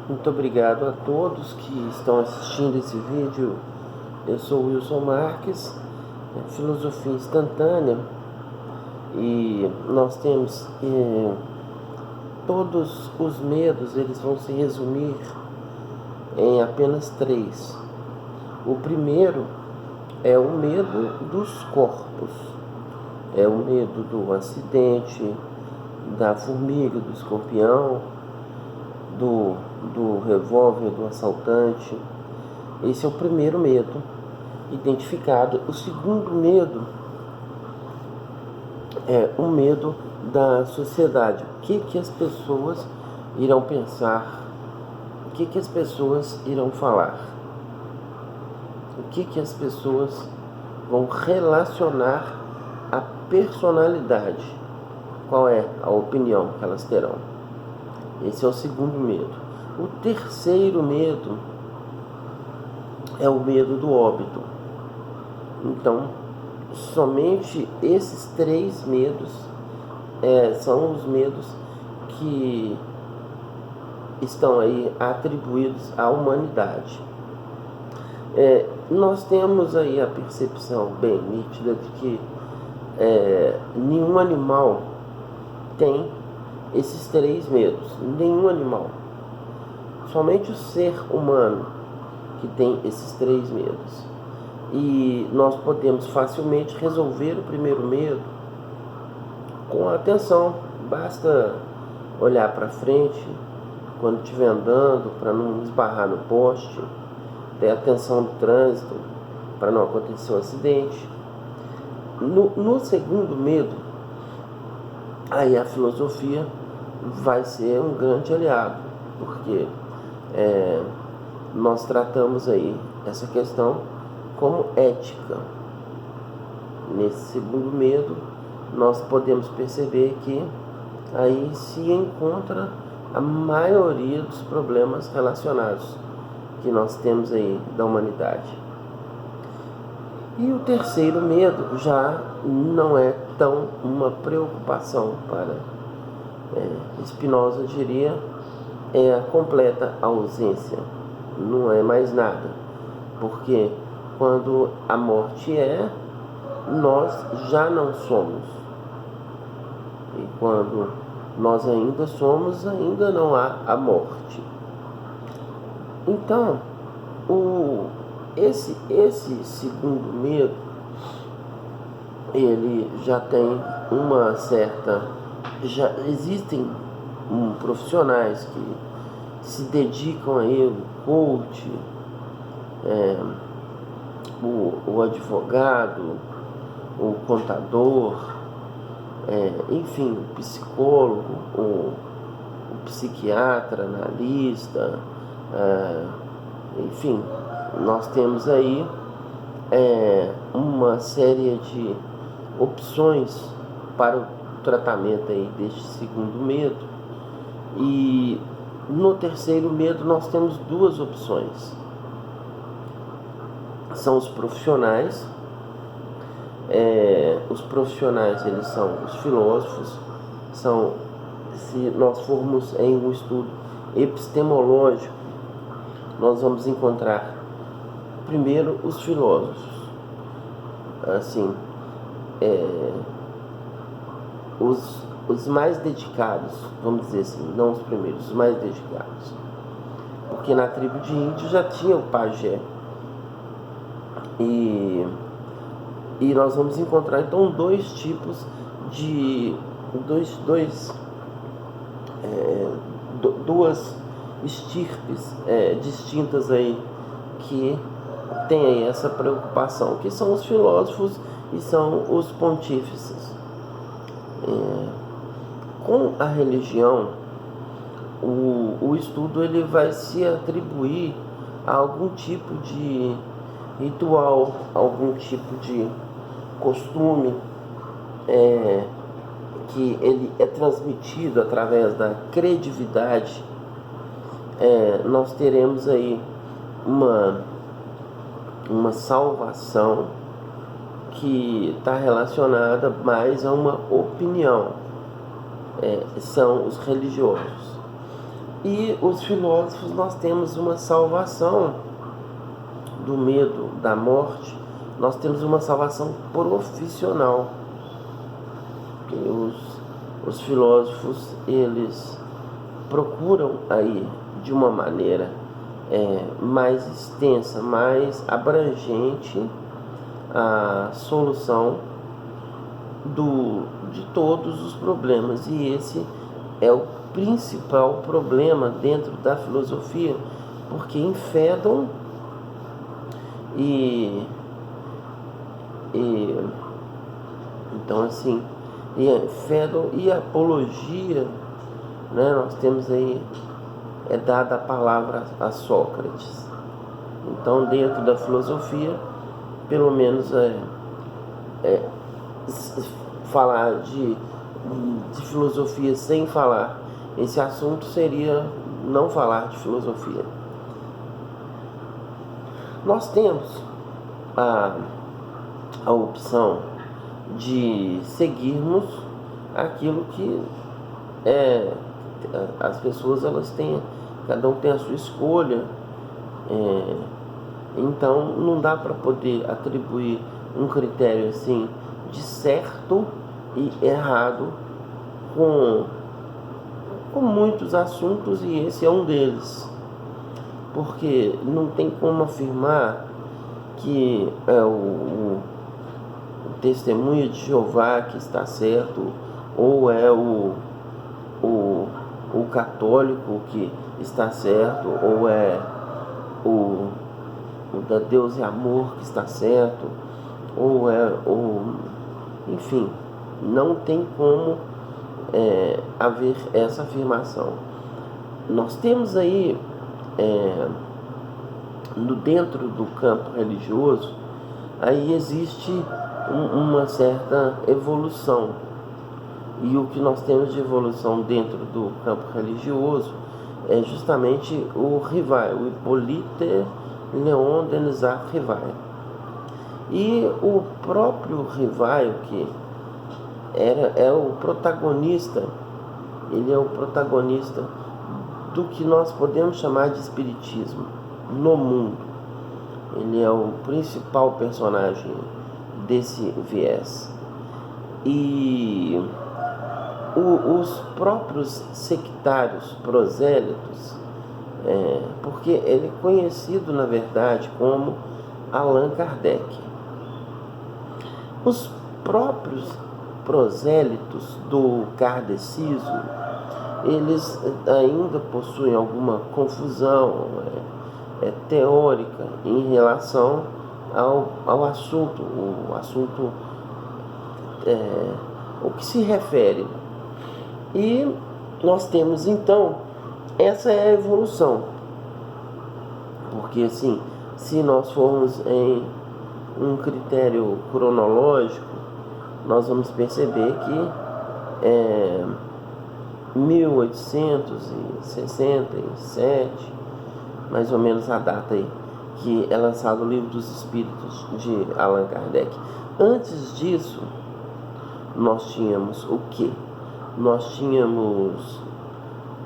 Muito obrigado a todos que estão assistindo esse vídeo. Eu sou Wilson Marques, Filosofia Instantânea, e nós temos todos os medos, eles vão se resumir em apenas 3. O primeiro é o medo dos corpos, é o medo do acidente, da formiga, do escorpião, do revólver, do assaltante. Esse é o primeiro medo identificado. O segundo medo é o medo da sociedade. O que as pessoas irão pensar? O que as pessoas irão falar? O que as pessoas vão relacionar à personalidade? Qual é a opinião que elas terão? Esse é o segundo medo. O terceiro medo é o medo do óbito. Então, somente esses 3 medos são os medos que estão aí atribuídos à humanidade. Nós temos aí a percepção bem nítida de que nenhum animal tem esses 3 medos. Nenhum animal. Somente o ser humano que tem esses 3 medos. E nós podemos facilmente resolver o primeiro medo com atenção. Basta olhar para frente quando estiver andando, para não esbarrar no poste, ter atenção no trânsito, para não acontecer um acidente. No segundo medo, aí a filosofia vai ser um grande aliado, porque nós tratamos aí essa questão como ética. Nesse segundo medo, nós podemos perceber que aí se encontra a maioria dos problemas relacionados que nós temos aí da humanidade. E o terceiro medo já não é tão uma preocupação para Spinoza, diria, é a completa ausência. Não é mais nada, porque quando a morte nós já não somos, e quando nós ainda somos, ainda não há a morte. Então, esse segundo medo, ele já tem uma certa... Já existem profissionais que se dedicam a ele, o coach, o advogado, o contador, enfim, o psicólogo, o psiquiatra, analista, enfim, nós temos aí uma série de opções para o tratamento aí deste segundo medo. E no terceiro medo nós temos 2 opções. São os profissionais. Os profissionais, eles são os filósofos. Se nós formos em um estudo epistemológico, nós vamos encontrar primeiro os filósofos, assim, os mais dedicados, vamos dizer assim, não os primeiros, os mais dedicados, porque na tribo de índios já tinha o pajé, e nós vamos encontrar então 2 tipos de duas estirpes distintas aí que tem aí essa preocupação, que são os filósofos e são os pontífices. Com a religião, o estudo ele vai se atribuir a algum tipo de ritual, algum tipo de costume, que ele é transmitido através da credibilidade. Nós teremos aí uma salvação que está relacionada mais a uma opinião. São os religiosos. E os filósofos, nós temos uma salvação do medo da morte, nós temos uma salvação profissional. Os filósofos, eles procuram aí de uma maneira mais extensa, mais abrangente, a solução de todos os problemas. E esse é o principal problema dentro da filosofia, porque em então assim, Fedon e apologia, né? Nós temos aí dada a palavra a Sócrates. Então, dentro da filosofia, pelo menos falar de filosofia sem falar esse assunto seria não falar de filosofia. Nós temos a opção de seguirmos aquilo que as pessoas, elas têm, cada um tem a sua escolha, então não dá para poder atribuir um critério assim de certo e errado com muitos assuntos, e esse é um deles, porque não tem como afirmar que é o testemunho de Jeová que está certo, ou é o católico que está certo, ou é o da Deus e Amor que está certo, ou enfim, não tem como haver essa afirmação. Nós temos aí dentro do campo religioso, aí existe uma certa evolução, e o que nós temos de evolução dentro do campo religioso é justamente o Rivail, o Hippolyte Léon Denis Rivail. E o próprio Rivail, que é o protagonista, ele é o protagonista do que nós podemos chamar de espiritismo no mundo. Ele é o principal personagem desse viés. E os próprios sectários prosélitos, porque ele é conhecido na verdade como Allan Kardec. Os próprios prosélitos do kardecismo, eles ainda possuem alguma confusão teórica em relação ao assunto, o que se refere. E nós temos então, essa é a evolução, porque assim, se nós formos em um critério cronológico, nós vamos perceber que 1867, mais ou menos a data aí, que é lançado o Livro dos Espíritos de Allan Kardec. Antes disso, nós tínhamos o quê? Nós tínhamos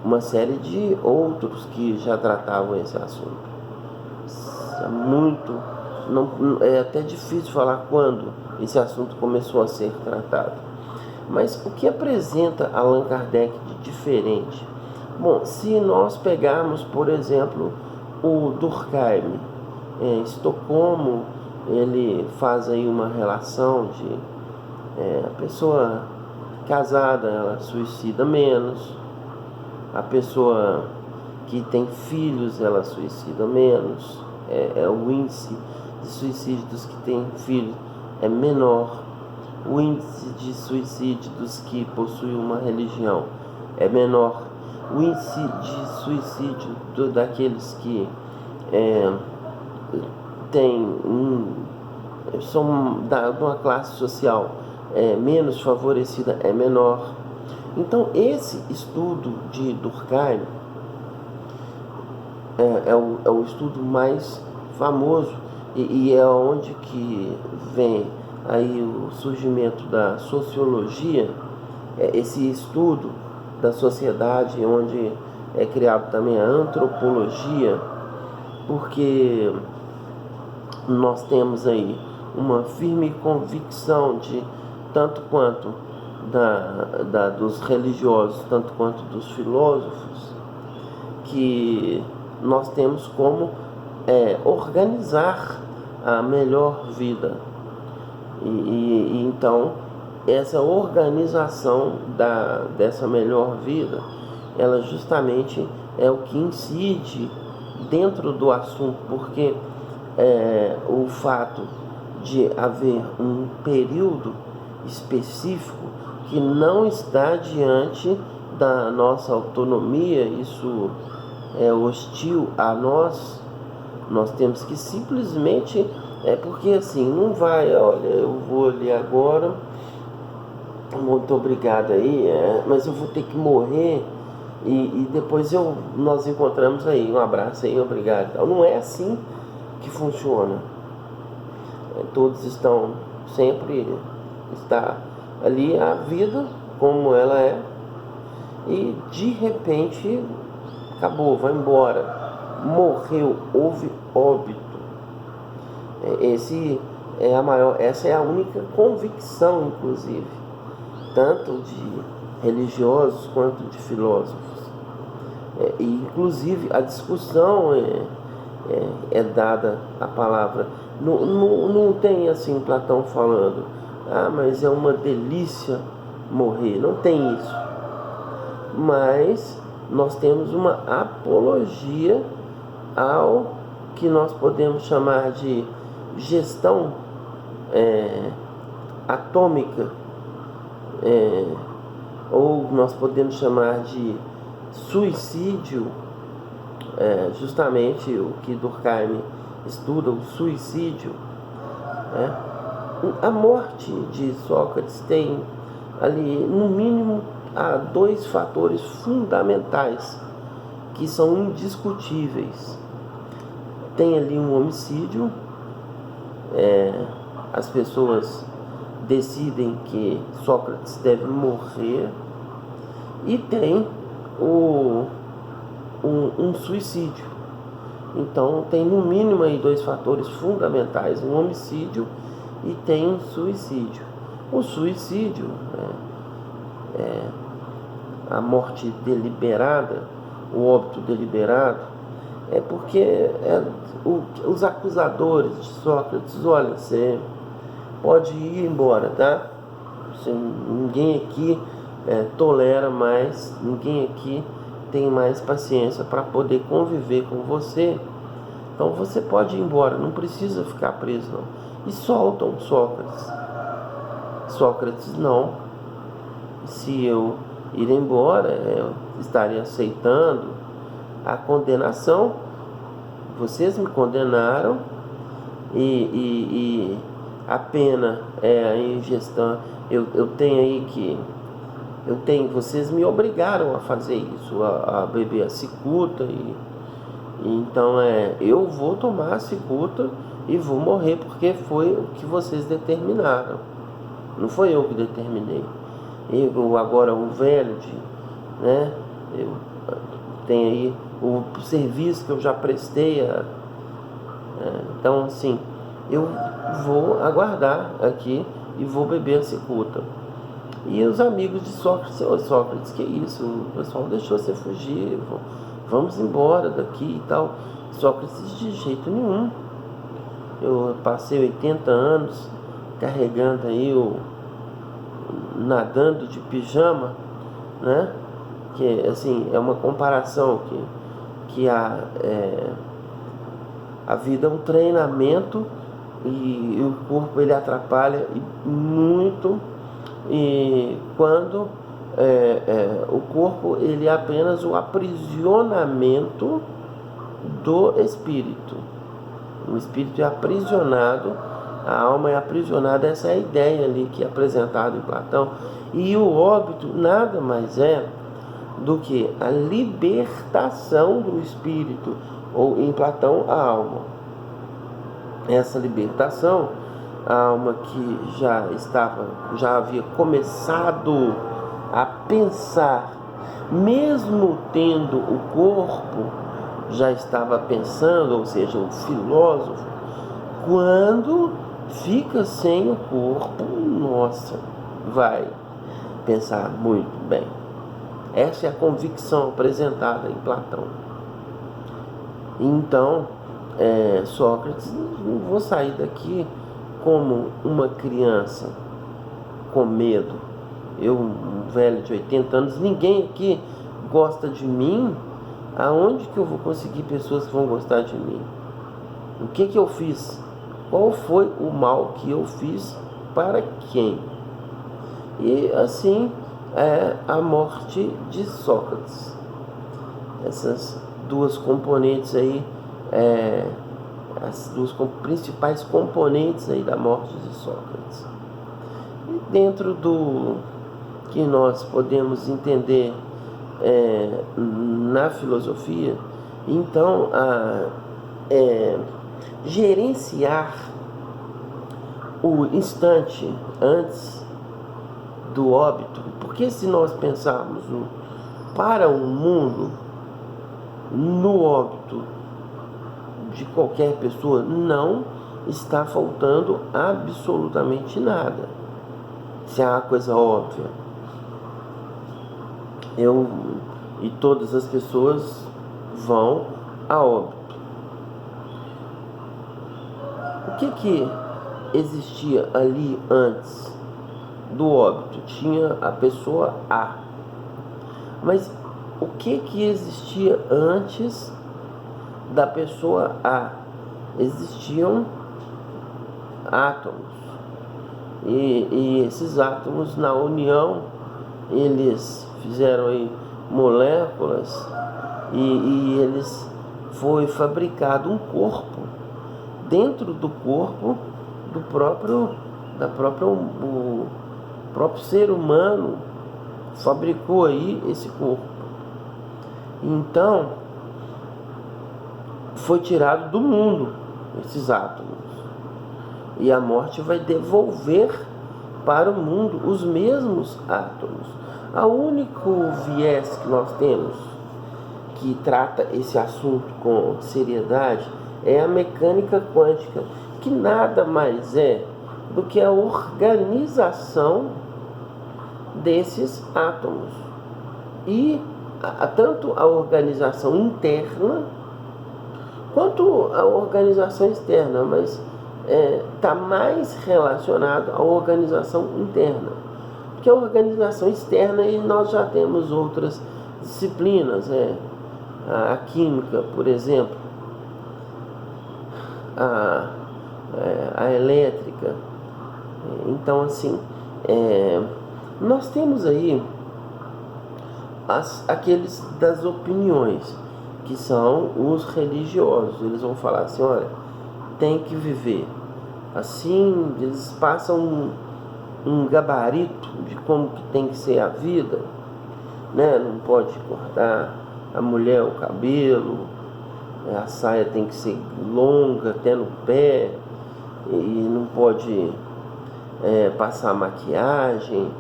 uma série de outros que já tratavam esse assunto. É até difícil falar quando esse assunto começou a ser tratado. Mas o que apresenta Allan Kardec de diferente? Bom, se nós pegarmos, por exemplo, o Durkheim, Estocolmo, ele faz aí uma relação de a pessoa casada, ela suicida menos, a pessoa que tem filhos, ela suicida menos, o índice de suicídio dos que têm filhos é menor, o índice de suicídio dos que possuem uma religião é menor, o índice de suicídio daqueles que são de uma classe social menos favorecida é menor. Então esse estudo de Durkheim é o estudo mais famoso, e é onde que vem aí o surgimento da sociologia, esse estudo da sociedade, onde é criado também a antropologia, porque nós temos aí uma firme convicção de tanto quanto dos religiosos, tanto quanto dos filósofos, que nós temos como organizar a melhor vida. E então essa organização dessa melhor vida, ela justamente é o que incide dentro do assunto, porque o fato de haver um período específico que não está diante da nossa autonomia, isso é hostil a nós, nós temos que simplesmente, porque assim, não vai, olha, eu vou ali agora, muito obrigado aí, mas eu vou ter que morrer e depois nós encontramos aí, um abraço aí, obrigado. Então, não é assim que funciona. Todos estão sempre, está ali a vida como ela é, e de repente acabou, vai embora, morreu, houve óbito. Essa é a única convicção, inclusive, tanto de religiosos quanto de filósofos. E inclusive a discussão é dada a palavra. Não tem assim Platão falando, mas é uma delícia morrer. Não tem isso. Mas nós temos uma apologia ao que nós podemos chamar de gestão atômica, ou nós podemos chamar de suicídio, justamente o que Durkheim estuda, o suicídio. A morte de Sócrates tem ali, no mínimo, há dois fatores fundamentais que são indiscutíveis. Tem ali um homicídio, as pessoas decidem que Sócrates deve morrer, e tem um suicídio. Então tem no mínimo aí dois fatores fundamentais, um homicídio e tem um suicídio. O suicídio, a morte deliberada, o óbito deliberado, é porque os acusadores de Sócrates, olha, você pode ir embora, tá? Ninguém aqui tolera mais, ninguém aqui tem mais paciência para poder conviver com você, então você pode ir embora, não precisa ficar preso não. E soltam Sócrates. Sócrates não, se eu ir embora, eu estaria aceitando a condenação, vocês me condenaram, e a pena é a ingestão, eu tenho aí que vocês me obrigaram a fazer isso, a beber a cicuta, e então eu vou tomar a cicuta e vou morrer, porque foi o que vocês determinaram, não foi eu que determinei. Agora o velho, eu tenho aí o serviço que eu já prestei, então assim, eu vou aguardar aqui e vou beber a cicuta. E os amigos de Sócrates, Sócrates, que isso? O pessoal deixou você fugir, vamos embora daqui e tal. Sócrates, de jeito nenhum. Eu passei 80 anos carregando aí, nadando de pijama, que assim, é uma comparação que a vida é um treinamento, e o corpo ele atrapalha muito, e quando o corpo ele é apenas o aprisionamento do espírito. O espírito é aprisionado, a alma é aprisionada, essa é a ideia ali que é apresentada em Platão. E o óbito nada mais é do que a libertação do espírito, ou em Platão, a alma. Essa libertação, a alma que já havia começado a pensar mesmo tendo o corpo, já estava pensando, ou seja, o filósofo, quando fica sem o corpo, nossa, vai pensar muito bem. Essa é a convicção apresentada em Platão. Então, Sócrates, não vou sair daqui como uma criança com medo. Eu, um velho de 80 anos, ninguém aqui gosta de mim. Aonde que eu vou conseguir pessoas que vão gostar de mim? O que eu fiz? Qual foi o mal que eu fiz para quem? E assim é a morte de Sócrates. Essas duas componentes aí, as duas principais componentes aí da morte de Sócrates. E dentro do que nós podemos entender na filosofia, então gerenciar o instante antes do óbito, porque se nós pensarmos para o mundo, no óbito de qualquer pessoa, não está faltando absolutamente nada. Se há uma coisa óbvia, e todas as pessoas vão a óbito. O que existia ali antes do óbito? Tinha a pessoa A. Mas o que existia antes da pessoa A? Existiam átomos. E esses átomos, na união, eles fizeram aí moléculas e eles foi fabricado um corpo. Dentro do corpo o próprio ser humano fabricou aí esse corpo. Então foi tirado do mundo esses átomos, e a morte vai devolver para o mundo os mesmos átomos. O único viés que nós temos que trata esse assunto com seriedade é a mecânica quântica, que nada mais é do que a organização desses átomos. E tanto a organização interna quanto a organização externa, mas está mais relacionado à organização interna. Porque a organização externa, e nós já temos outras disciplinas, a química, por exemplo, a elétrica. Então, assim, nós temos aí aqueles das opiniões, que são os religiosos. Eles vão falar assim: olha, tem que viver assim. Eles passam um gabarito de como que tem que ser a vida, né? Não pode cortar a mulher o cabelo, a saia tem que ser longa até no pé, e não pode passar maquiagem.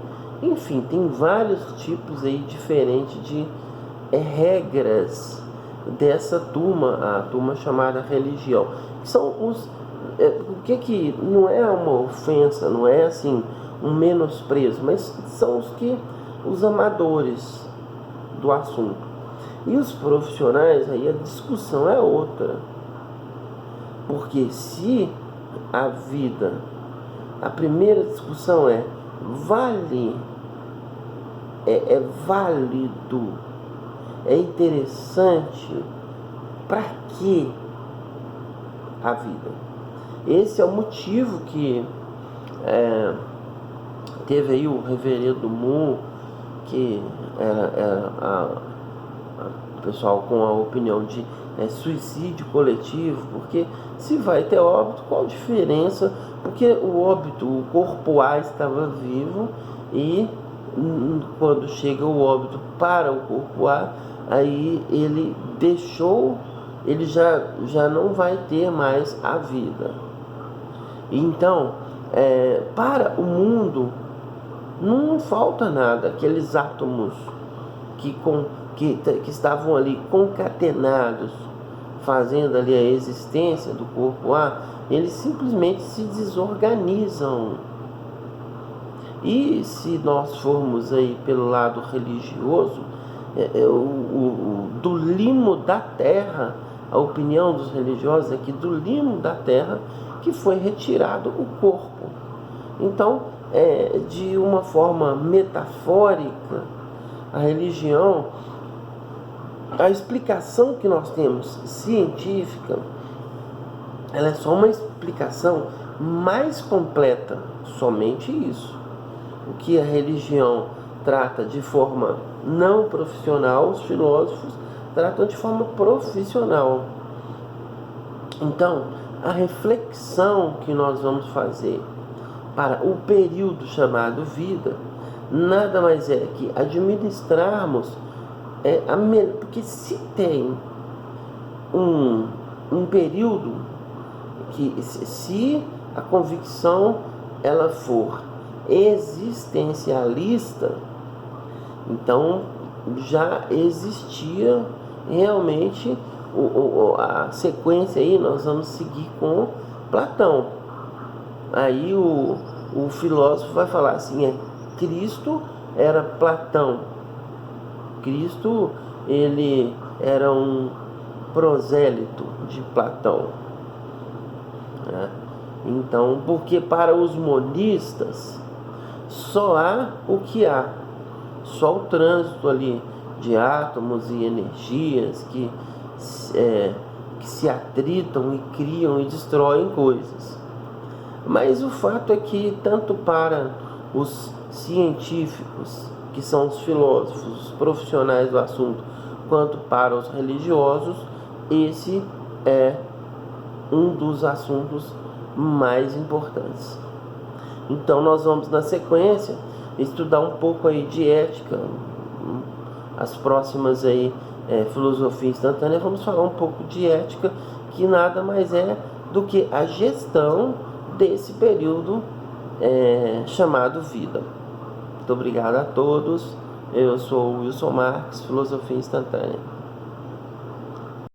Enfim, tem vários tipos aí diferentes de regras dessa turma, a turma chamada religião, que são os que não é uma ofensa, não é assim um menosprezo, mas são os amadores do assunto. E os profissionais, aí a discussão é outra, porque se a vida, a primeira discussão é válido, é interessante, para que a vida? Esse é o motivo que teve aí o reverendo Moore, que era o pessoal com a opinião de suicídio coletivo, porque se vai ter óbito, qual a diferença? Porque o óbito, o corpo A estava vivo, e quando chega o óbito para o corpo A, aí ele deixou, ele já não vai ter mais a vida. Então, para o mundo não falta nada. Aqueles átomos que estavam ali concatenados, fazendo ali a existência do corpo A, eles simplesmente se desorganizam. E se nós formos aí pelo lado religioso, do limo da terra, a opinião dos religiosos é que do limo da terra que foi retirado o corpo. Então, de uma forma metafórica, a religião, a explicação que nós temos científica, ela é só uma explicação mais completa, somente isso. O que a religião trata de forma não profissional, os filósofos tratam de forma profissional. Então, a reflexão que nós vamos fazer para o período chamado vida, nada mais é que administrarmos porque se tem um período que, se a convicção ela for existencialista, então já existia realmente a sequência aí, nós vamos seguir com Platão. Aí o filósofo vai falar assim, Cristo era Platão. Cristo, ele era um prosélito de Platão. Né? Então, porque para os monistas, só há o que há. Só o trânsito ali de átomos e energias que se atritam e criam e destroem coisas. Mas o fato é que tanto para os científicos, que são os filósofos, os profissionais do assunto, quanto para os religiosos, esse é um dos assuntos mais importantes. Então nós vamos na sequência estudar um pouco aí de ética, as próximas aí filosofia instantânea, vamos falar um pouco de ética, que nada mais é do que a gestão desse período chamado vida. Muito obrigado a todos. Eu sou o Wilson Marques, Filosofia Instantânea.